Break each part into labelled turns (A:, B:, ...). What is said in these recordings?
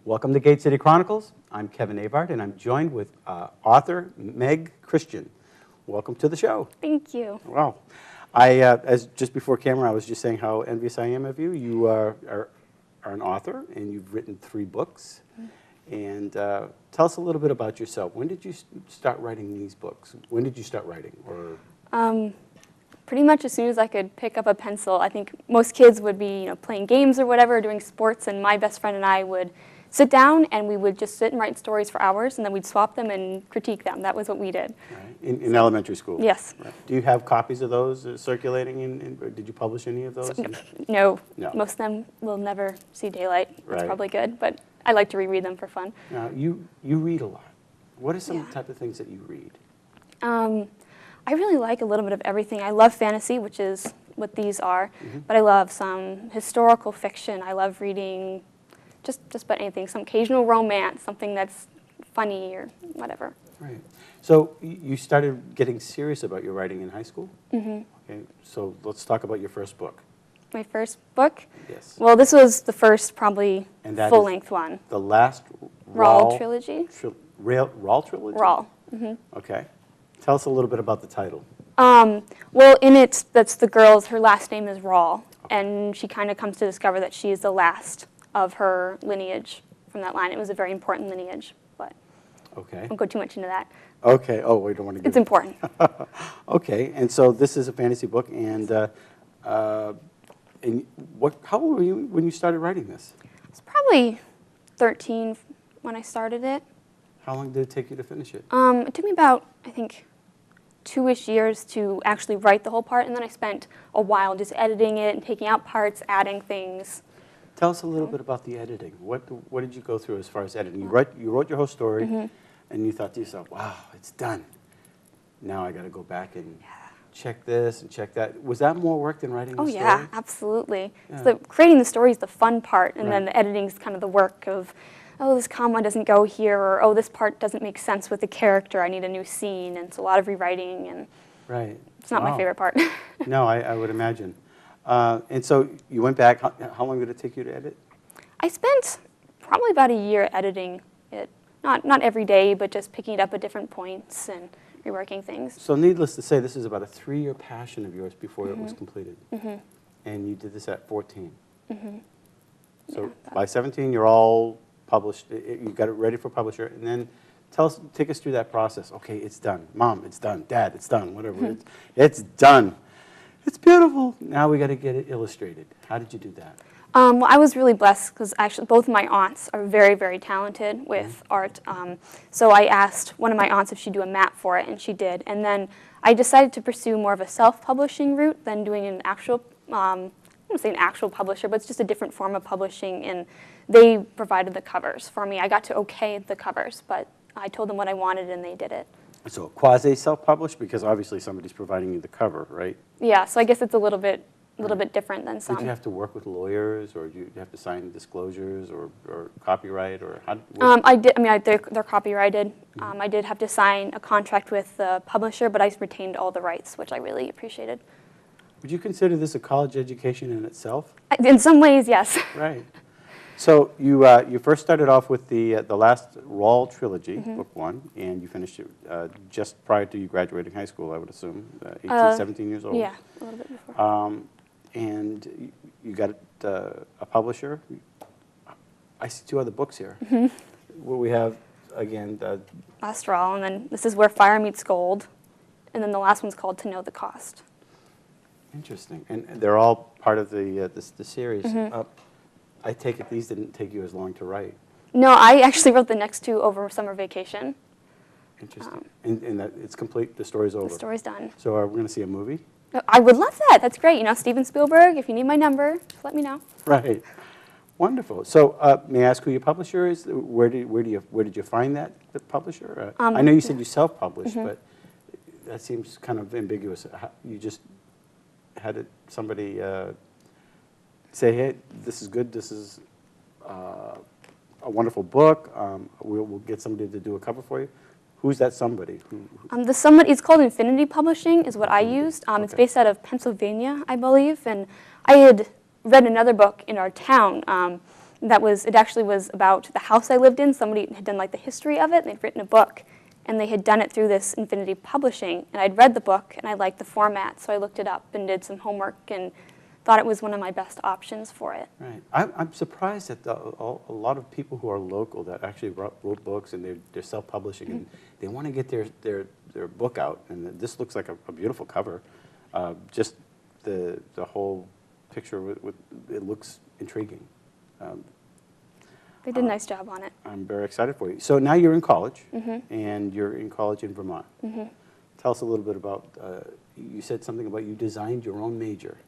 A: Welcome to Gate City Chronicles. I'm Kevin Avard, and I'm joined with author Meg Christian. Welcome to the show.
B: Thank you.
A: Wow. As just before camera, I was just saying how envious I am of you. You are an author, and you've written 3 books. And tell us a little bit about yourself. When did you start writing these books? When did you start writing? Or
B: Pretty much as soon as I could pick up a pencil. I think most kids would be, playing games or whatever, doing sports, and my best friend and I would sit down and we would just sit and write stories for hours, and then we'd swap them and critique them. That was what we did.
A: Right. In elementary school?
B: Yes.
A: Right. Do you have copies of those circulating? Or did you publish any of those?
B: No. Most of them will never see daylight. That's probably good, but I like to reread them for fun.
A: Now, you read a lot. What are some type of things that you read?
B: I really like a little bit of everything. I love fantasy, which is what these are, but I love some historical fiction. I love reading just about anything, some occasional romance, something that's funny or whatever.
A: Right. So you started getting serious about your writing in high school? Mm-hmm. Okay, so let's talk about your first book.
B: My first book?
A: Yes.
B: Well, this was the first probably full-length one.
A: The Last
B: Rawl trilogy?
A: Rawl trilogy?
B: Rawl. Mm-hmm.
A: Okay. Tell us a little bit about the title.
B: Well, in it, that's the girl's, her last name is Rawl, and she kind of comes to discover that she is the last of her lineage from that line. It was a very important lineage, but I won't go too much into that.
A: Okay. Oh, we don't want to get
B: It's important.
A: Okay. And so this is a fantasy book, and how old were you when you started writing this?
B: I was probably 13 when I started it.
A: How long did it take you to finish it?
B: It took me about, I think, 2-ish years to actually write the whole part, and then I spent a while just editing it and taking out parts, adding things.
A: Tell us a little bit about the editing. What did you go through as far as editing? You wrote your whole story, and you thought to yourself, wow, it's done. Now I got to go back and check this and check that. Was that more work than writing the story?
B: Oh, yeah, absolutely. Yeah. So creating the story is the fun part, and then the editing is kind of the work of, oh, this comma doesn't go here, or oh, this part doesn't make sense with the character, I need a new scene, and it's a lot of rewriting, and it's not my favorite part.
A: No, I would imagine. And so you went back, how long did it take you to edit?
B: I spent probably about a year editing it. Not every day, but just picking it up at different points and reworking things.
A: So needless to say, this is about a 3-year passion of yours before it was completed. And you did this at 14. So by 17, you're all published, you got it ready for publisher, and then take us through that process. Okay, it's done. Mom, it's done. Dad, it's done. Whatever. It's done. It's beautiful. Now we got to get it illustrated. How did you do that?
B: Well, I was really blessed because actually both of my aunts are very, very talented with art. So I asked one of my aunts if she'd do a map for it, and she did. And then I decided to pursue more of a self-publishing route than doing an actual, I don't want to say an actual publisher, but it's just a different form of publishing, and they provided the covers for me. I got to okay the covers, but I told them what I wanted, and they did it.
A: So quasi-self-published, because obviously somebody's providing you the cover, right?
B: Yeah, so I guess it's a little bit different than some.
A: Did you have to work with lawyers, or did you have to sign disclosures, or copyright, or how?
B: I did. I mean, they're copyrighted. I did have to sign a contract with the publisher, but I retained all the rights, which I really appreciated.
A: Would you consider this a college education in itself?
B: In some ways, yes.
A: Right. So you first started off with the Last Rawl trilogy, book 1, and you finished it just prior to you graduating high school, I would assume, 18, 17 years old.
B: Yeah, a little bit before.
A: And you got a publisher. I see 2 other books here. Where we have, again,
B: Last Rawl, and then this is Where Fire Meets Gold, and then the last one's called To Know the Cost.
A: Interesting, and they're all part of the series. I take it these didn't take you as long to write.
B: No, I actually wrote the next 2 over summer vacation.
A: Interesting. And that it's complete, the story's over.
B: The story's done.
A: So are we going to see a movie?
B: I would love that. That's great. Steven Spielberg, if you need my number, just let me know.
A: Right. Wonderful. So may I ask who your publisher is? Where did you find that, the publisher? I know you said you self-published, but that seems kind of ambiguous. You just had somebody say, hey, this is good, this is a wonderful book, we'll get somebody to do a cover for you. Who's that somebody?
B: The somebody, it's called Infinity Publishing is what I used. It's based out of Pennsylvania, I believe, and I had read another book in our town It actually was about the house I lived in. Somebody had done like the history of it, and they'd written a book. And they had done it through this Infinity Publishing. And I'd read the book, and I liked the format, so I looked it up and did some homework and thought it was one of my best options for it.
A: Right. I'm surprised that a lot of people who are local that actually wrote books and they're self-publishing and they want to get their book out. And this looks like a beautiful cover. Just the whole picture, it looks intriguing.
B: They did a nice job on it.
A: I'm very excited for you. So now you're in college, and you're in college in Vermont. Tell us a little bit about, you said something about you designed your own major.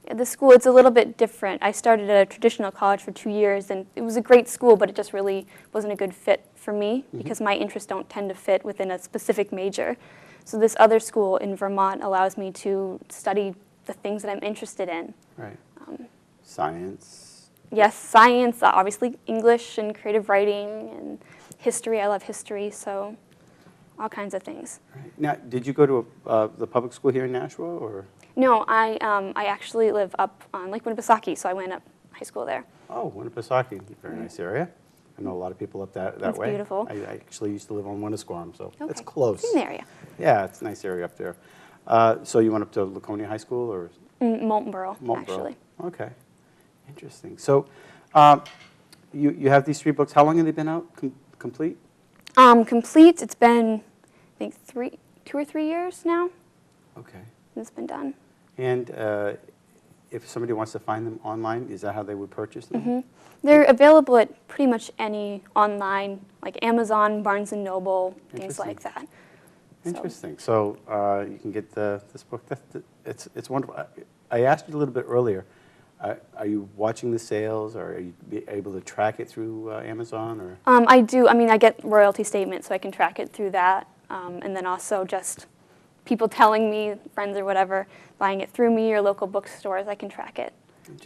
B: Yeah, the school, it's a little bit different. I started at a traditional college for 2 years, and it was a great school, but it just really wasn't a good fit for me because my interests don't tend to fit within a specific major. So this other school in Vermont allows me to study the things that I'm interested in.
A: Right. Science.
B: Yes, science, obviously English and creative writing and history. I love history, so all kinds of things.
A: Right. Now, did you go to the public school here in Nashua, or?
B: No, I actually live up on Lake Winnipesaukee, so I went up high school there.
A: Oh, Winnipesaukee, very nice area. I know a lot of people up that way.
B: It's beautiful.
A: I actually used to live on Winnisquam, so
B: Okay.
A: it's close.
B: Same area.
A: Yeah, it's a nice area up there. So you went up to Laconia High School, or?
B: Moultonboro,
A: Moultonboro.
B: actually.
A: Okay, interesting. So you have these 3 books. How long have they been out, complete?
B: Complete, it's been, I think, 2 or 3 years now.
A: Okay.
B: It's been done.
A: And if somebody wants to find them online, is that how they would purchase them?
B: They're available at pretty much any online, like Amazon, Barnes & Noble, things like that.
A: Interesting. So you can get this book. It's wonderful. I asked you a little bit earlier, are you watching the sales, or are you able to track it through Amazon? Or?
B: I do. I mean, I get royalty statements, so I can track it through that. And then also just people telling me, friends or whatever, buying it through me or local bookstores, I can track it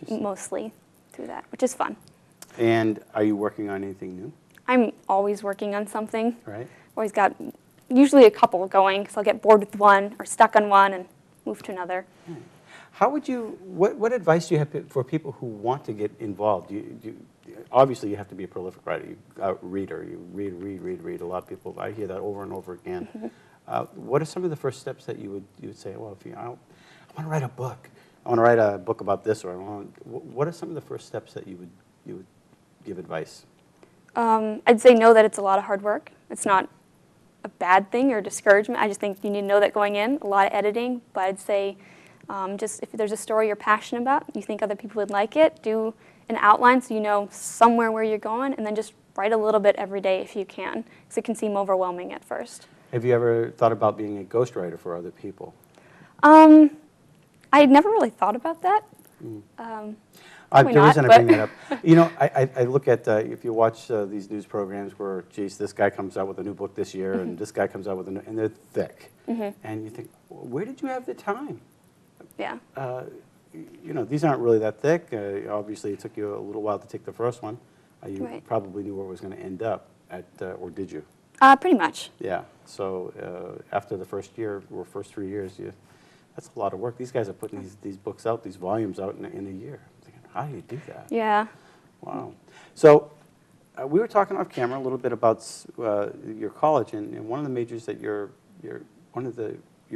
B: mostly through that, which is fun.
A: And are you working on anything new?
B: I'm always working on something.
A: Right.
B: Always got usually a couple going, because I'll get bored with one or stuck on one and move to another.
A: How would you, what advice do you have for people who want to get involved? Obviously, you have to be a prolific writer, reader. You read. A lot of people, I hear that over and over again. What are some of the first steps that you would say, well, if I want to write a book, I want to write a book about this, or what are some of the first steps that you would give advice?
B: I'd say know that it's a lot of hard work. It's not a bad thing or discouragement. I just think you need to know that going in, a lot of editing, but I'd say just if there's a story you're passionate about, you think other people would like it, do an outline so you know somewhere where you're going, and then just write a little bit every day if you can, because it can seem overwhelming at first.
A: Have you ever thought about being a ghostwriter for other people?
B: I had never really thought about that.
A: The reason I bring that up, you know, I look at, if you watch these news programs where, geez, this guy comes out with a new book this year, and this guy comes out with a new, and they're thick. And you think, where did you have the time?
B: Yeah.
A: You know, these aren't really that thick. Obviously, it took you a little while to take the first one. You probably knew where it was going to end up at, or did you?
B: Pretty much.
A: Yeah. So after the first year, or first 3 years, that's a lot of work. These guys are putting these books out, these volumes out in a year. I'm thinking, how do you do that?
B: Yeah.
A: Wow. So we were talking off camera a little bit about your college, and one of the majors that your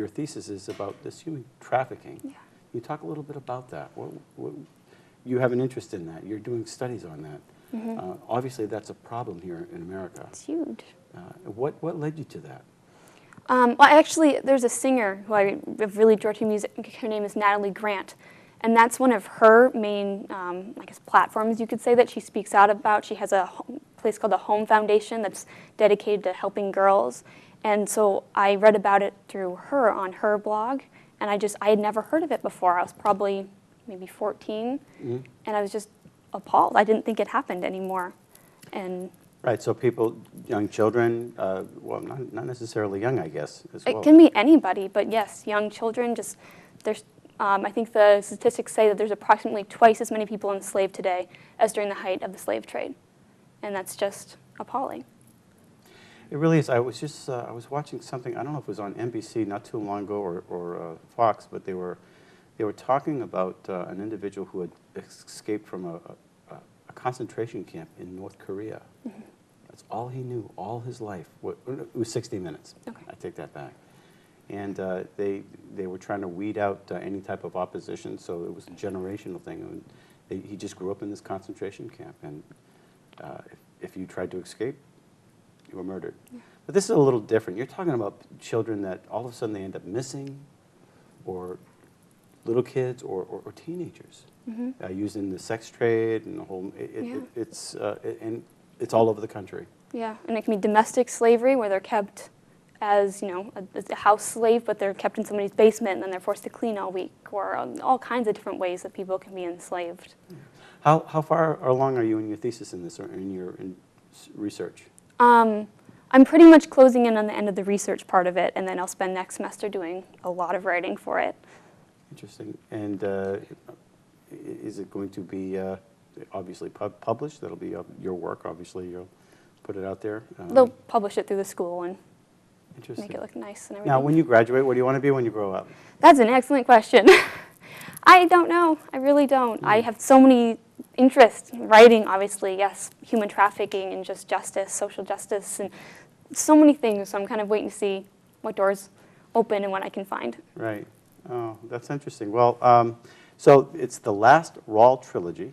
A: thesis is about this human trafficking. Yeah. Can you talk a little bit about that? You have an interest in that. You're doing studies on that. Obviously, that's a problem here in America.
B: It's huge.
A: What led you to that?
B: Well, actually, there's a singer who I have really enjoyed her music. Her name is Natalie Grant. And that's one of her main, I guess, platforms, you could say, that she speaks out about. She has a place called the Home Foundation that's dedicated to helping girls. And so I read about it through her on her blog. And I had never heard of it before. I was probably maybe 14. And I was just appalled. I didn't think it happened anymore. And
A: right, so people, young children, well, not necessarily young, I guess, as well.
B: It can be anybody, but yes, young children, just, there's, I think the statistics say that there's approximately twice as many people enslaved today as during the height of the slave trade. And that's just appalling.
A: It really is. I was watching something, I don't know if it was on NBC not too long ago or Fox, but they were talking about an individual who had escaped from a concentration camp in North Korea. That's all he knew, all his life. It was 60 Minutes.
B: Okay.
A: I take that back. And they were trying to weed out any type of opposition, so it was a generational thing. And he just grew up in this concentration camp, and if you tried to escape, you were murdered. Yeah. But this is a little different. You're talking about children that all of a sudden they end up missing, or little kids, or teenagers, using the sex trade and the whole. And it's all over the country. Yeah, and it can be domestic slavery where they're kept as a house slave, but they're kept in somebody's basement and then they're forced to clean all week, or all kinds of different ways that people can be enslaved. How far along are you in your thesis in this, or in your research? I'm pretty much closing in on the end of the research part of it, and then I'll spend next semester doing a lot of writing for it. Interesting. And is it going to be obviously published? That'll be your work, obviously. You'll put it out there? They'll publish it through the school and make it look nice and everything. Now, when you graduate, what do you want to be when you grow up? That's an excellent question. I don't know. I really don't. I have so many interests. Writing, obviously, yes. Human trafficking and just justice, social justice, and so many things. So I'm kind of waiting to see what doors open and what I can find. Right. Oh, that's interesting. Well, so it's the Last Rawl trilogy,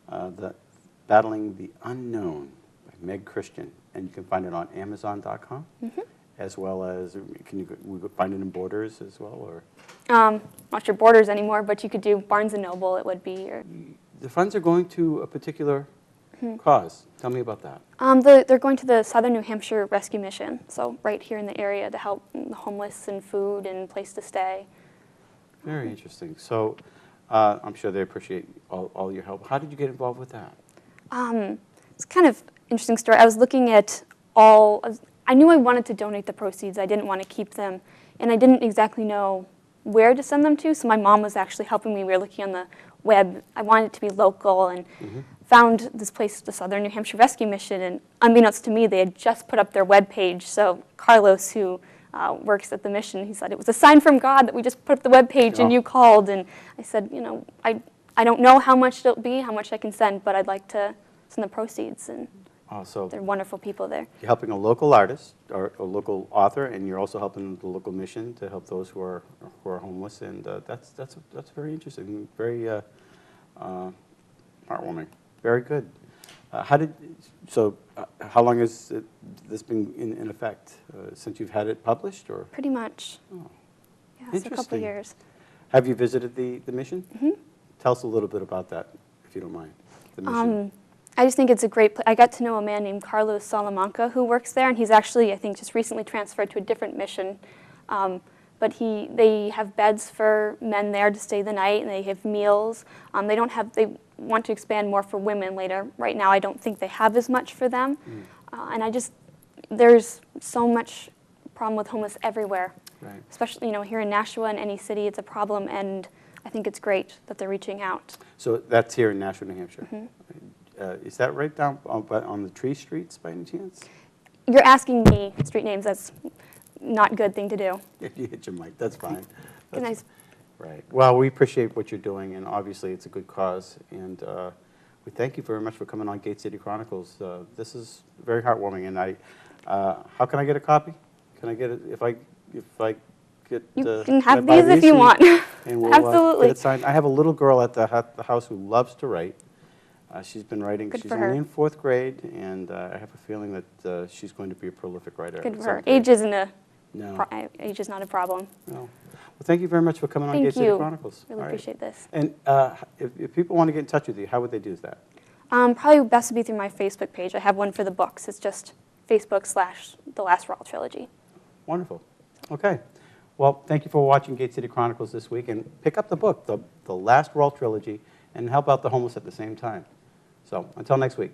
A: the Battling the Unknown by Meg Christian, and you can find it on Amazon.com, as well as we find it in Borders as well, or? Not sure Borders anymore, but you could do Barnes and Noble. It would be. Or the funds are going to a particular cause. Tell me about that. They're going to the Southern New Hampshire Rescue Mission, so right here in the area to help the homeless and food and place to stay. Very interesting. So I'm sure they appreciate all your help. How did you get involved with that? It's kind of interesting story. I was looking at I knew I wanted to donate the proceeds. I didn't want to keep them, and I didn't exactly know where to send them to, so my mom was actually helping me. We were looking on the web. I wanted it to be local, and found this place, the Southern New Hampshire Rescue Mission, and unbeknownst to me, they had just put up their web page. So Carlos, who works at the mission, he said it was a sign from God that we just put up the web page and you called. And I said, I don't know how much it'll be, how much I can send, but I'd like to send the proceeds. And so they're wonderful people there. You're helping a local artist or a local author, and you're also helping the local mission to help those who are homeless, and that's very interesting, very heartwarming, very good. How long has this been in effect? Since you've had it published, or? Pretty much. Oh, yeah, it's a couple of years. Have you visited the mission? Tell us a little bit about that, if you don't mind. The mission. I just think it's a great place. I got to know a man named Carlos Salamanca who works there, and he's actually, I think, just recently transferred to a different mission. But they have beds for men there to stay the night, and they have meals. They want to expand more for women later. Right now, I don't think they have as much for them. And there's so much problem with homeless everywhere. Right. Especially, here in Nashua and any city, it's a problem, and I think it's great that they're reaching out. So that's here in Nashua, New Hampshire. Is that right down on the tree streets by any chance? You're asking me street names. That's not a good thing to do. If you hit your mic, that's fine. That's nice. Right. Well, we appreciate what you're doing, and obviously it's a good cause. And we thank you very much for coming on Gate City Chronicles. This is very heartwarming. And how can I get a copy? Can I get it if I get? You can have these if you want. And we'll, absolutely. Get it signed. I have a little girl at the house who loves to write. She's been writing. She's only in 4th grade, and I have a feeling that she's going to be a prolific witer. Good for her. Age isn't age is not a problem. No. Well, thank you very much for coming on Gate City Chronicles. Really appreciate this. And if people want to get in touch with you, how would they do that? Probably best to be through my Facebook page. I have one for the books. It's just Facebook/The Last Rawl trilogy. Wonderful. Okay. Well, thank you for watching Gate City Chronicles this week, and pick up the book, The Last Rawl trilogy, and help out the homeless at the same time. So until next week.